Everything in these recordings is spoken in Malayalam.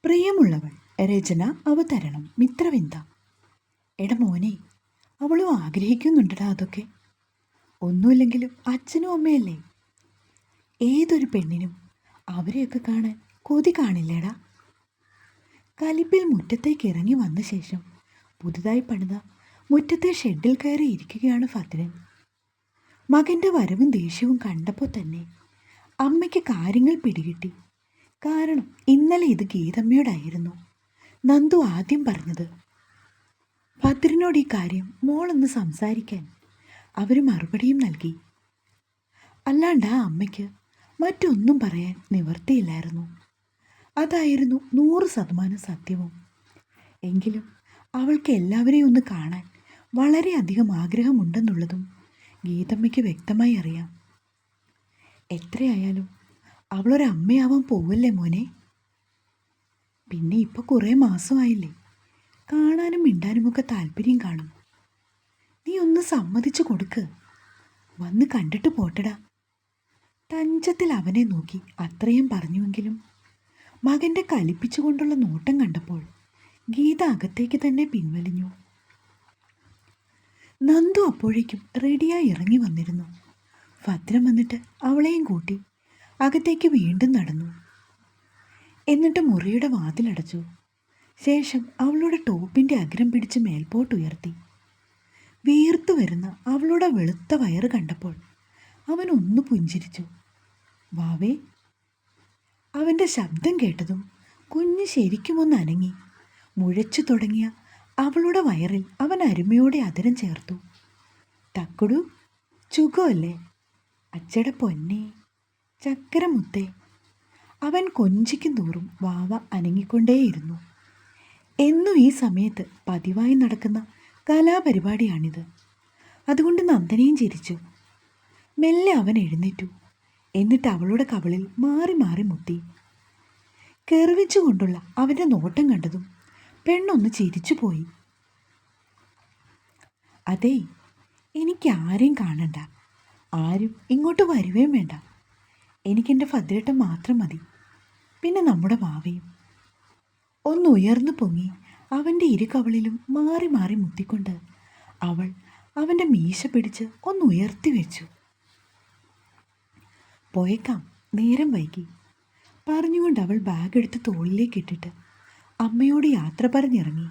പ്രിയമുള്ളവൾ. രചന അവതരണം മിത്രവിന്ദ. എടാ മോനെ, അവളും ആഗ്രഹിക്കുന്നുണ്ടടാ അതൊക്കെ. ഒന്നുമില്ലെങ്കിലും അച്ഛനും അമ്മയല്ലേ. ഏതൊരു പെണ്ണിനും അവരെയൊക്കെ കാണാൻ കൊതി കാണില്ലേടാ. കലിപ്പിൽ മുറ്റത്തേക്ക് ഇറങ്ങി വന്ന ശേഷം പുതുതായി പണിത മുറ്റത്തെ ഷെഡിൽ കയറി ഇരിക്കുകയാണ് ഭദ്രൻ. മകൻ്റെ വരവും ദേഷ്യവും കണ്ടപ്പോൾ തന്നെ അമ്മയ്ക്ക് കാര്യങ്ങൾ പിടികിട്ടി. കാരണം ഇന്നലെ ഇത് ഗീതമ്മയോടായിരുന്നു നന്ദു ആദ്യം പറഞ്ഞത്. ഭദ്രനോട് ഈ കാര്യം മോളൊന്ന് സംസാരിക്കാൻ അവർ മറുപടിയും നൽകി. അല്ലാണ്ട് ആ അമ്മയ്ക്ക് മറ്റൊന്നും പറയാൻ നിവർത്തിയില്ലായിരുന്നു. അതായിരുന്നു 100% സത്യവും. എങ്കിലും അവൾക്ക് എല്ലാവരെയും ഒന്ന് കാണാൻ വളരെയധികം ആഗ്രഹമുണ്ടെന്നുള്ളതും ഗീതമ്മയ്ക്ക് വ്യക്തമായി അറിയാം. എത്രയായാലും അവളൊരമ്മയാവാൻ പോവല്ലേ മോനെ. പിന്നെ ഇപ്പോൾ കുറേ മാസമായില്ലേ, കാണാനും മിണ്ടാനുമൊക്കെ താല്പര്യം കാണും. നീ ഒന്ന് സമ്മതിച്ചു കൊടുക്ക്, വന്ന് കണ്ടിട്ട് പോട്ടടാ. തഞ്ചത്തിൽ അവനെ നോക്കി അത്രയും പറഞ്ഞുവെങ്കിലും മകൻ്റെ കലിപ്പിച്ചുകൊണ്ടുള്ള നോട്ടം കണ്ടപ്പോൾ ഗീത അകത്തേക്ക് തന്നെ പിൻവലിഞ്ഞു. നന്ദു അപ്പോഴേക്കും റെഡിയായി ഇറങ്ങി വന്നിരുന്നു. ഭദ്രൻ വന്നിട്ട് അവളെയും കൂട്ടി അകത്തേക്ക് വീണ്ടും നടന്നു. എന്നിട്ട് മുറിയുടെ വാതിലടച്ചു. ശേഷം അവളുടെ ടോപ്പിൻ്റെ അഗ്രം പിടിച്ച് മേൽപോട്ടുയർത്തി. വീർത്തു വരുന്ന അവളുടെ വെളുത്ത വയറ് കണ്ടപ്പോൾ അവൻ ഒന്ന് പുഞ്ചിരിച്ചു. വാവേ. അവൻ്റെ ശബ്ദം കേട്ടതും കുഞ്ഞ് ശരിക്കും ഒന്ന് അനങ്ങി. മുഴച്ചു തുടങ്ങിയ അവളുടെ വയറിൽ അവൻ അരുമയോടെ അതരം ചേർത്തു. തക്കുടു, ചുഖമല്ലേ അച്ചടെ പൊന്നേ, ചക്കരമുത്തേ. അവൻ കൊഞ്ചിക്കും തോറും വാവ അനങ്ങിക്കൊണ്ടേയിരുന്നു. എന്നും ഈ സമയത്ത് പതിവായി നടക്കുന്ന കലാപരിപാടിയാണിത്. അതുകൊണ്ട് നന്ദനയും ചിരിച്ചു. മെല്ലെ അവൻ എഴുന്നേറ്റു. എന്നിട്ട് അവളുടെ കവിളിൽ മാറി മാറി മുത്തി. കെറിവിച്ചുകൊണ്ടുള്ള അവൻ്റെ നോട്ടം കണ്ടതും പെണ്ണൊന്ന് ചിരിച്ചു പോയി. അതേ, എനിക്ക് ആരെയും കാണണ്ട, ആരും ഇങ്ങോട്ട് വരുവേം വേണ്ട. എനിക്കെൻ്റെ ഭദ്രേട്ടൻ മാത്രം മതി, പിന്നെ നമ്മുടെ വാവയും. ഒന്ന് ഉയർന്നു പൊങ്ങി അവൻ്റെ ഇരുകവളിലും മാറി മാറി മുത്തിക്കൊണ്ട് അവൾ അവൻ്റെ മീശ പിടിച്ച് ഒന്ന് ഉയർത്തി വെച്ചു. പോയേക്കാം, നേരം വൈകി പറഞ്ഞുകൊണ്ട് അവൾ ബാഗ് എടുത്ത് തോളിലേക്ക് ഇട്ടിട്ട് അമ്മയോട് യാത്ര പറഞ്ഞിറങ്ങി.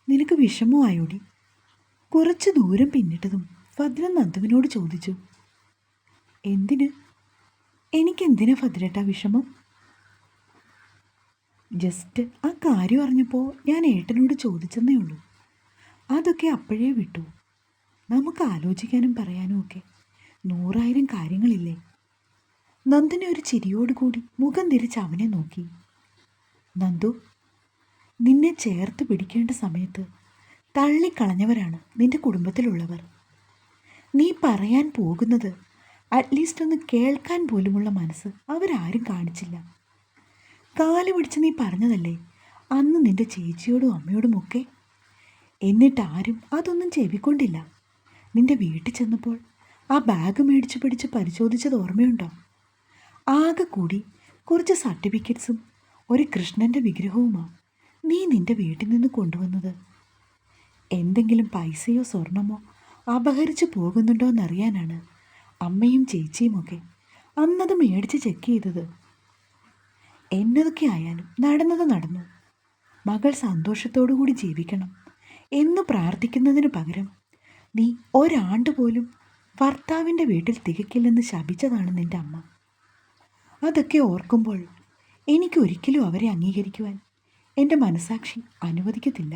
നിനക്ക് വിഷമമായോടി? കുറച്ച് ദൂരം പിന്നിട്ടതും ഭദ്രൻ നന്ദുവിനോട് ചോദിച്ചു. എന്തിന്? എനിക്കെന്തിനാ ഭദ്രേട്ടാ വിഷമം? ജസ്റ്റ് ആ കാര്യം അറിഞ്ഞപ്പോൾ ഞാൻ ഏട്ടനോട് ചോദിച്ചെന്നേ ഉള്ളൂ. അതൊക്കെ അപ്പോഴേ വിട്ടു. നമുക്ക് ആലോചിക്കാനും പറയാനും ഒക്കെ 100,000 കാര്യങ്ങളില്ലേ. നന്ദന ഒരു ചിരിയോടുകൂടി മുഖം തിരിച്ച് അവനെ നോക്കി. നന്ദു, നിന്നെ ചേർത്ത് പിടിക്കേണ്ട സമയത്ത് തള്ളിക്കളഞ്ഞവരാണ് നിന്റെ കുടുംബത്തിലുള്ളവർ. നീ പറയാൻ പോകുന്നത് അറ്റ്ലീസ്റ്റ് ഒന്ന് കേൾക്കാൻ പോലുമുള്ള മനസ്സ് അവരാരും കാണിച്ചില്ല. കാല് പിടിച്ച് നീ പറഞ്ഞതല്ലേ അന്ന് നിന്റെ ചേച്ചിയോടും അമ്മയോടുമൊക്കെ. എന്നിട്ട് ആരും അതൊന്നും ചെവിക്കൊണ്ടില്ല. നിന്റെ വീട്ടിൽ ചെന്നപ്പോൾ ആ ബാഗ് മേടിച്ച് പിടിച്ച് പരിശോധിച്ചത് ഓർമ്മയുണ്ടോ? ആകെ കൂടി കുറച്ച് സർട്ടിഫിക്കറ്റ്സും ഒരു കൃഷ്ണൻ്റെ വിഗ്രഹവുമാണ് നീ നിന്റെ വീട്ടിൽ നിന്ന് കൊണ്ടുവന്നത്. എന്തെങ്കിലും പൈസയോ സ്വർണമോ അപഹരിച്ചു പോകുന്നുണ്ടോ എന്നറിയാനാണ് അമ്മയും ചേച്ചിയുമൊക്കെ അന്നത് മേടിച്ച് ചെക്ക് ചെയ്തത്. എന്നതൊക്കെ ആയാലും നടന്നത് നടന്നു. മകൾ സന്തോഷത്തോടു കൂടി ജീവിക്കണം എന്ന് പ്രാർത്ഥിക്കുന്നതിന് പകരം നീ ഒരാണ്ട് പോലും ഭർത്താവിൻ്റെ വീട്ടിൽ തികക്കില്ലെന്ന് ശപിച്ചതാണ് നിൻ്റെ അമ്മ. അതൊക്കെ ഓർക്കുമ്പോൾ എനിക്കൊരിക്കലും അവരെ അംഗീകരിക്കുവാൻ എൻ്റെ മനസാക്ഷി അനുവദിക്കത്തില്ല.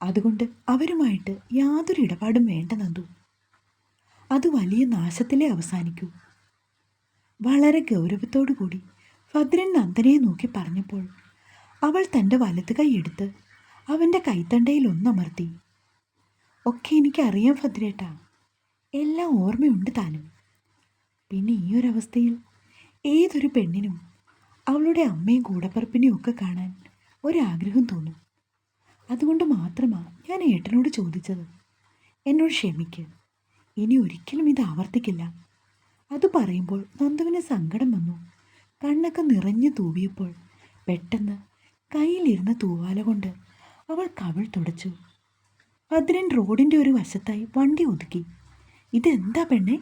അതുകൊണ്ട് അവരുമായിട്ട് യാതൊരു ഇടപാടും വേണ്ട നന്ദു. അത് വലിയ നാശത്തിലേ അവസാനിക്കൂ. വളരെ ഗൗരവത്തോടു കൂടി ഭദ്രൻ നന്ദനയെ നോക്കി പറഞ്ഞപ്പോൾ അവൾ തൻ്റെ വലത് കൈ എടുത്ത് അവൻ്റെ കൈത്തണ്ടയിൽ ഒന്നമർത്തി. ഒക്കെ എനിക്കറിയാം ഭദ്രേട്ടാ, എല്ലാം ഓർമ്മയുണ്ട് താനും. പിന്നെ ഈ ഒരവസ്ഥയിൽ ഏതൊരു പെണ്ണിനും അവളുടെ അമ്മയും കൂടപ്പറപ്പിനെയും ഒക്കെ കാണാൻ ഒരാഗ്രഹം തോന്നും. അതുകൊണ്ട് മാത്രമാണ് ഞാൻ ഏട്ടനോട് ചോദിച്ചത്. എന്നോട് ക്ഷമിക്ക്, ഇനി ഒരിക്കലും ഇത് ആവർത്തിക്കില്ല. അത് പറയുമ്പോൾ നന്ദുവിന് സങ്കടം വന്നു. കണ്ണൊക്കെ നിറഞ്ഞു തൂവിയപ്പോൾ പെട്ടെന്ന് കയ്യിലിരുന്ന തൂവാല കൊണ്ട് അവൾ കവിൾ തുടച്ചു. ഭദ്രൻ റോഡിൻ്റെ ഒരു വശത്തായി വണ്ടി ഒതുക്കി. ഇതെന്താ പെണ്ണെ,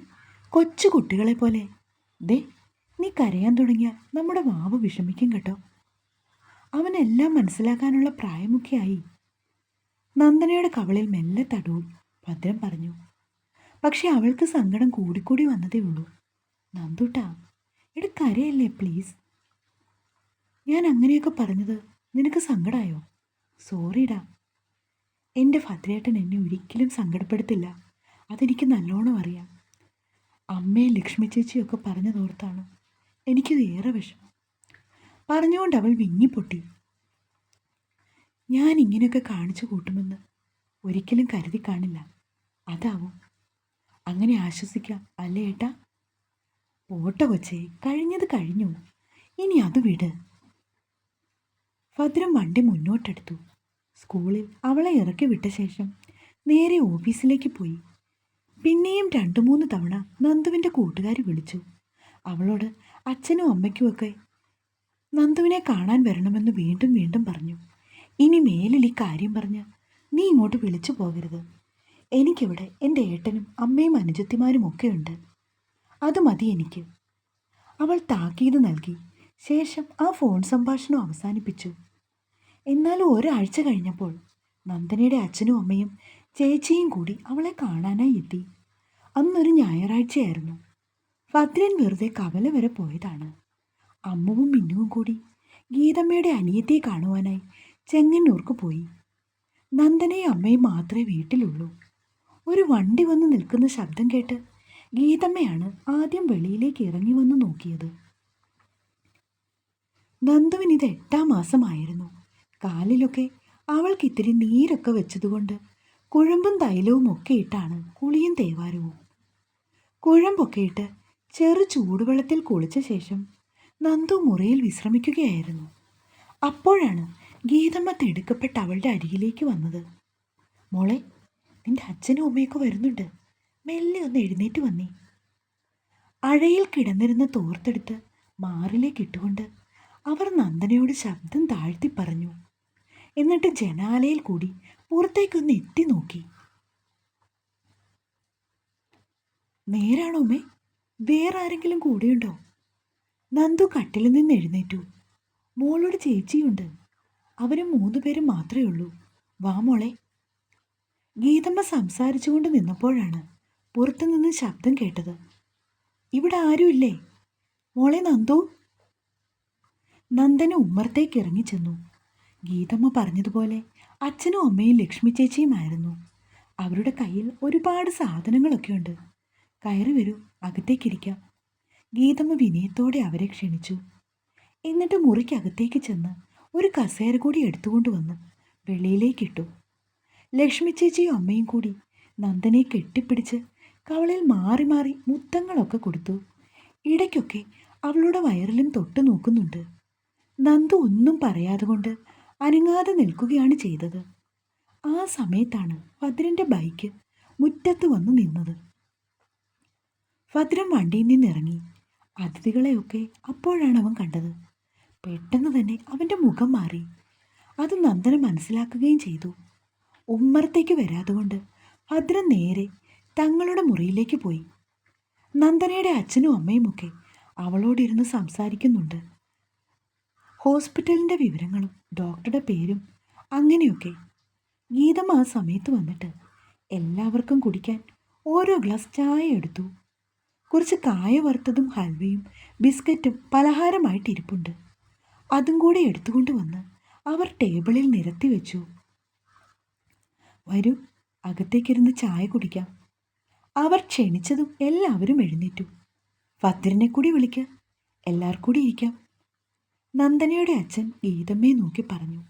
കൊച്ചു കുട്ടികളെ പോലെ? ദേ, നീ കരയാൻ തുടങ്ങിയ നമ്മുടെ വാവ് വിഷമിക്കും കേട്ടോ. അവനെല്ലാം മനസ്സിലാക്കാനുള്ള പ്രായമൊക്കെയായി. നന്ദനയുടെ കവളിൽ മെല്ലെ തടവും ഭദ്രൻ പറഞ്ഞു. പക്ഷെ അവൾക്ക് സങ്കടം കൂടിക്കൂടി വന്നതേ ഉള്ളൂ. നന്ദൂട്ടാ, എടി കരയല്ലേ പ്ലീസ്. ഞാൻ അങ്ങനെയൊക്കെ പറഞ്ഞത് നിനക്ക് സങ്കടമായോ? സോറിടാ. എൻ്റെ ഭദ്രേട്ടൻ എന്നെ ഒരിക്കലും സങ്കടപ്പെടുത്തില്ല, അതെനിക്ക് നല്ലോണം അറിയാം. അമ്മയും ലക്ഷ്മി ചേച്ചിയൊക്കെ പറഞ്ഞതോർത്താണ് എനിക്കിത് ഏറെ വിഷമം. പറഞ്ഞുകൊണ്ട് അവൾ വിങ്ങിപ്പൊട്ടി. ഞാൻ ഇങ്ങനെയൊക്കെ കാണിച്ചു കൂട്ടുമെന്ന് ഒരിക്കലും കരുതി കാണില്ല. അതാവും. അങ്ങനെ ആശ്വസിക്കാം അല്ലേ ഏട്ടാ? പോട്ടെ കൊച്ചേ, കഴിഞ്ഞത് കഴിഞ്ഞു, ഇനി അത് വിട്. ഭദ്രം വണ്ടി മുന്നോട്ടെടുത്തു. സ്കൂളിൽ അവളെ ഇറക്കി വിട്ട ശേഷം നേരെ ഓഫീസിലേക്ക് പോയി. പിന്നെയും 2-3 തവണ നന്ദുവിൻ്റെ കൂട്ടുകാർ വിളിച്ചു. അവളോട് അച്ഛനും അമ്മയ്ക്കുമൊക്കെ നന്ദുവിനെ കാണാൻ വരണമെന്ന് വീണ്ടും വീണ്ടും പറഞ്ഞു. ഇനി മേലിൽ ഈ കാര്യം പറഞ്ഞ് നീ ഇങ്ങോട്ട് വിളിച്ചു പോകരുത്. എനിക്കിവിടെ എൻ്റെ ഏട്ടനും അമ്മയും അനുജത്തിമാരും ഒക്കെയുണ്ട്, അത് മതി എനിക്ക്. അവൾ താക്കീത് നൽകി. ശേഷം ആ ഫോൺ സംഭാഷണം അവസാനിപ്പിച്ചു. എന്നാലും ഒരാഴ്ച കഴിഞ്ഞപ്പോൾ നന്ദനയുടെ അച്ഛനും അമ്മയും ചേച്ചിയും കൂടി അവളെ കാണാനായി എത്തി. അന്നൊരു ഞായറാഴ്ചയായിരുന്നു. ഭദ്രൻ വെറുതെ കവല വരെ പോയതാണ്. അമ്മുവും മിന്നുവും കൂടി ഗീതമ്മയുടെ അനിയത്തിയെ കാണുവാനായി ചെങ്ങന്നൂർക്ക് പോയി. നന്ദനയും അമ്മയും മാത്രമേ വീട്ടിലുള്ളൂ. ഒരു വണ്ടി വന്ന് നിൽക്കുന്ന ശബ്ദം കേട്ട് ഗീതമ്മയാണ് ആദ്യം വെളിയിലേക്ക് ഇറങ്ങി വന്ന് നോക്കിയത്. നന്ദുവിന് ഇത് 8-ാം മാസമായിരുന്നു. കാലിലൊക്കെ അവൾക്ക് ഇത്തിരി നീരൊക്കെ വെച്ചതുകൊണ്ട് കുഴമ്പും തൈലവും ഒക്കെ ഇട്ടാണ് കുളിയും തേവാരവും. കുഴമ്പൊക്കെ ഇട്ട് ചെറു ചൂടുവെള്ളത്തിൽ കുളിച്ച ശേഷം നന്ദു മുറിയിൽ വിശ്രമിക്കുകയായിരുന്നു. അപ്പോഴാണ് ഗീതമ്മ തിടുക്കപ്പെട്ട് അവളുടെ അരികിലേക്ക് വന്നത്. മോളെ, നിന്റെ അച്ഛനും അമ്മയൊക്കെ വരുന്നുണ്ട്, മെല്ലെ ഒന്ന് എഴുന്നേറ്റ് വന്നേ. അഴയിൽ കിടന്നിരുന്ന തോർത്തെടുത്ത് മാറിലേക്ക് ഇട്ടുകൊണ്ട് അവർ നന്ദനയോട് ശബ്ദം താഴ്ത്തി പറഞ്ഞു. എന്നിട്ട് ജനാലയിൽ കൂടി പുറത്തേക്കൊന്ന് എത്തി നോക്കി. നേരാണോ അമ്മേ? വേറെ ആരെങ്കിലും കൂടെയുണ്ടോ? നന്ദു കട്ടിലിൽ നിന്ന് എഴുന്നേറ്റു. മോളോട് ചേച്ചിയുണ്ട്, അവരും 3 പേരും മാത്രമേ ഉള്ളൂ. വാ മോളെ. ഗീതമ്മ സംസാരിച്ചുകൊണ്ട് നിന്നപ്പോഴാണ് പുറത്തുനിന്ന് ശബ്ദം കേട്ടത്. ഇവിടെ ആരുമില്ലേ മോളെ നന്ദു? നന്ദന ഉമ്മറത്തേക്ക് ഇറങ്ങിച്ചെന്നു. ഗീതമ്മ പറഞ്ഞതുപോലെ അച്ഛനും അമ്മയും ലക്ഷ്മി ചേച്ചിയുമായിരുന്നു. അവരുടെ കയ്യിൽ ഒരുപാട് സാധനങ്ങളൊക്കെ ഉണ്ട്. കയറി വരൂ, അകത്തേക്കിരിക്കാം. ഗീതമ്മ വിനയത്തോടെ അവരെ ക്ഷണിച്ചു. എന്നിട്ട് മുറിക്കകത്തേക്ക് ചെന്ന് ഒരു കസേര കൂടി എടുത്തുകൊണ്ട് വന്ന് വെളിയിലേക്കിട്ടു. ലക്ഷ്മി ചേച്ചിയും അമ്മയും കൂടി നന്ദനെ കെട്ടിപ്പിടിച്ച് കവളിൽ മാറി മാറി മുത്തങ്ങളൊക്കെ കൊടുത്തു. ഇടയ്ക്കൊക്കെ അവളുടെ വയറിലും തൊട്ട് നോക്കുന്നുണ്ട്. നന്ദു ഒന്നും പറയാതെ കൊണ്ട് അനങ്ങാതെ നിൽക്കുകയാണ് ചെയ്തത്. ആ സമയത്താണ് ഭദ്രൻ്റെ ബൈക്ക് മുറ്റത്ത് വന്ന് നിന്നത്. ഭദ്രൻ വണ്ടിയിൽ നിന്നിറങ്ങി. അതിഥികളെയൊക്കെ അപ്പോഴാണ് അവൻ കണ്ടത്. പെട്ടെന്ന് തന്നെ അവൻ്റെ മുഖം മാറി. അത് നന്ദന മനസ്സിലാക്കുകയും ചെയ്തു. ഉമ്മറത്തേക്ക് വരാതെ കൊണ്ട് ഭദ്രൻ നേരെ തങ്ങളുടെ മുറിയിലേക്ക് പോയി. നന്ദനയുടെ അച്ഛനും അമ്മയുമൊക്കെ അവളോടിരുന്ന് സംസാരിക്കുന്നുണ്ട്. ഹോസ്പിറ്റലിൻ്റെ വിവരങ്ങളും ഡോക്ടറുടെ പേരും അങ്ങനെയൊക്കെ. ഗീതം ആ സമയത്ത് വന്നിട്ട് എല്ലാവർക്കും കുടിക്കാൻ ഓരോ ഗ്ലാസ് ചായ എടുത്തു. കുറച്ച് കായ വറുത്തതും ഹൽവയും ബിസ്ക്കറ്റും പലഹാരമായിട്ട് ഇരിപ്പുണ്ട്. അതും കൂടെ എടുത്തുകൊണ്ട് വന്ന് അവർ ടേബിളിൽ നിരത്തി വെച്ചു. വരൂ, അകത്തേക്കിരുന്ന് ചായ കുടിക്കാം. അവർ ക്ഷണിച്ചതും എല്ലാവരും എഴുന്നേറ്റു. ഭദ്രനെ കൂടി വിളിക്ക, എല്ലാവർക്കും കൂടി ഇരിക്കാം. നന്ദനയുടെ അച്ഛൻ ഗീതമ്മയെ നോക്കി പറഞ്ഞു.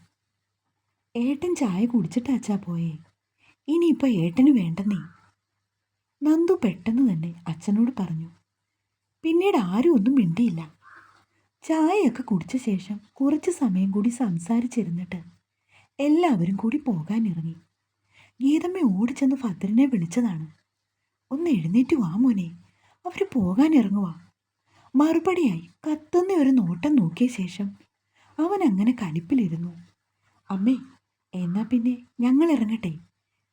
ഏട്ടൻ ചായ കുടിച്ചിട്ട് അച്ഛാ പോയേ, ഇനിയിപ്പോൾ ഏട്ടന് വേണ്ടെന്നേ. നന്ദു പെട്ടെന്ന് തന്നെ അച്ഛനോട് പറഞ്ഞു. പിന്നീട് ആരും ഒന്നും മിണ്ടിയില്ല. ചായയൊക്കെ കുടിച്ച ശേഷം കുറച്ച് സമയം കൂടി സംസാരിച്ചിരുന്നിട്ട് എല്ലാവരും കൂടി പോകാനിറങ്ങി. ഗീതമ്മ ഓടിച്ചെന്ന് ഭദ്രനെ വിളിച്ചതാണ്. ഒന്ന് എഴുന്നേറ്റ് വാ മോനെ, അവർ പോകാനിറങ്ങുവാ. മറുപടിയായി കത്തുന്ന ഒരു നോട്ടം നോക്കിയ ശേഷം അവൻ അങ്ങനെ കലിപ്പിലിരുന്നു. അമ്മേ, എന്നാ പിന്നെ ഞങ്ങൾ ഇറങ്ങട്ടെ,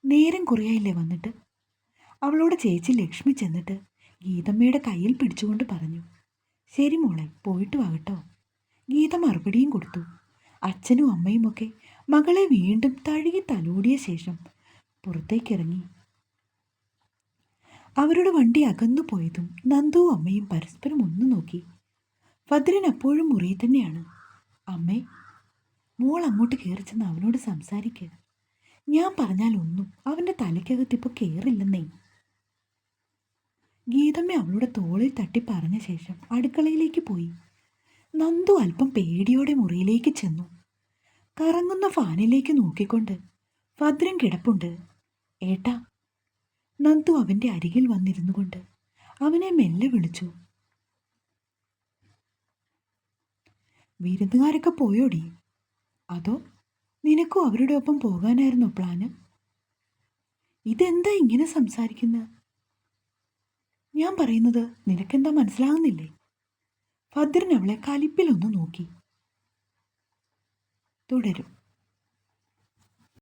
നേരം കുറയായില്ലേ വന്നിട്ട്. അവളോട് ചേച്ചി ലക്ഷ്മി ചെന്നിട്ട് ഗീതമ്മയുടെ കയ്യിൽ പിടിച്ചുകൊണ്ട് പറഞ്ഞു. ശരി മോളെ, പോയിട്ട് വാകട്ടോ. ഗീത മറുപടിയും കൊടുത്തു. അച്ഛനും അമ്മയുമൊക്കെ മകളെ വീണ്ടും തഴുകി തലോടിയ ശേഷം പുറത്തേക്കിറങ്ങി. അവരുടെ വണ്ടി അകന്നു പോയതും നന്ദുവും അമ്മയും പരസ്പരം ഒന്നു നോക്കി. ഭദ്രൻ അപ്പോഴും മുറിയിൽ തന്നെയാണ്. അമ്മേ, മോൾ അങ്ങോട്ട് കയറി ചെന്ന് അവനോട് സംസാരിക്കുക. ഞാൻ പറഞ്ഞാൽ ഒന്നും അവൻ്റെ തലയ്ക്കകത്ത് ഇപ്പോൾ കയറില്ലെന്നേ. ഗീതമ്മ അവളുടെ തോളിൽ തട്ടി പറഞ്ഞ ശേഷം അടുക്കളയിലേക്ക് പോയി. നന്ദു അല്പം പേടിയോടെ മുറിയിലേക്ക് ചെന്നു. കറങ്ങുന്ന ഫാനിലേക്ക് നോക്കിക്കൊണ്ട് ഭദ്രൻ കിടപ്പുണ്ട്. ഏട്ടാ. നന്ദു അവൻ്റെ അരികിൽ വന്നിരുന്നു കൊണ്ട് അവനെ മെല്ലെ വിളിച്ചു. വിരുന്നുകാരൊക്കെ പോയോടി? അതോ നിനക്കും അവരുടെ ഒപ്പം പോകാനായിരുന്നോ പ്ലാന്? ഇതെന്താ ഇങ്ങനെ സംസാരിക്കുന്നത്? ഞാൻ പറയുന്നത് നിനക്കെന്താ മനസ്സിലാകുന്നില്ലേ? ഭദ്രൻ അവളെ കലിപ്പിലൊന്ന് നോക്കി. തുടരും.